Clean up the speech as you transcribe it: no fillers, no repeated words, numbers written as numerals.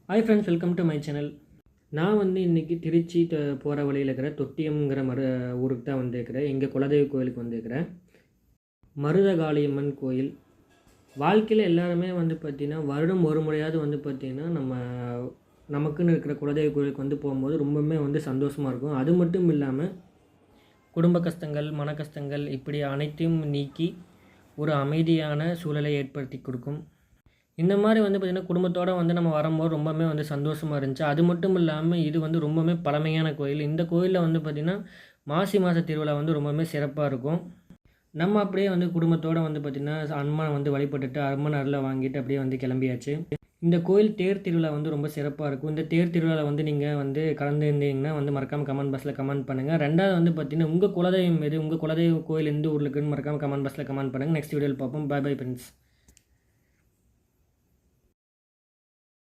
Hi friends, welcome to my channel. நான் இன்றைக்கி திருச்சி போகிற வழியில் இருக்கிற தொட்டியம்ங்கிற ஊருக்கு தான் வந்திருக்கிறேன். எங்கள் குலதெய்வ கோயிலுக்கு வந்திருக்கிறேன். மருதகாளியம்மன் கோயில். வாழ்க்கையில் எல்லாருமே பார்த்திங்கன்னா வருடம் ஒரு முறையாவது பார்த்திங்கன்னா நமக்குன்னு இருக்கிற குலதெய்வ கோயிலுக்கு போகும்போது ரொம்பவுமே சந்தோஷமாக இருக்கும். அது மட்டும் இல்லாமல் குடும்ப கஷ்டங்கள், மன கஷ்டங்கள் இப்படி அனைத்தையும் நீக்கி ஒரு அமைதியான சூழலை ஏற்படுத்தி கொடுக்கும். இந்த மாதிரி பார்த்திங்கன்னா குடும்பத்தோடு நம்ம வரும்போது ரொம்பவுமே சந்தோஷமாக இருந்துச்சு. அது மட்டும் இல்லாமல் இது ரொம்பவுமே பழமையான கோயில். இந்த கோயிலில் பார்த்திங்கன்னா மாசி மாத திருவிழா ரொம்பவுமே சிறப்பாக இருக்கும். நம்ம அப்படியே குடும்பத்தோடு பார்த்திங்கன்னா அம்மனை வழிபட்டுட்டு அம்மன் அருளை வாங்கிட்டு அப்படியே கிளம்பியாச்சு. இந்த கோயில் தேர் திருவிழா ரொம்ப சிறப்பாக இருக்கும். இந்த தேர் திருவிழாவில் நீங்கள் கலந்துருந்தீங்கன்னா மறக்காமல் கமெண்ட் பாக்ஸில் கமெண்ட் பண்ணுங்கள். ரெண்டாவது பார்த்திங்கன்னா உங்கள் குலதெய்வம் எது, உங்கள் குலதெய்வ கோயில் எந்த ஊரில் இருக்குன்னு மறக்காமல் கமெண்ட் பாக்ஸில் கமெண்ட் பண்ணுங்கள். நெக்ஸ்ட் வீடியோவில் பார்ப்போம். Bye bye friends.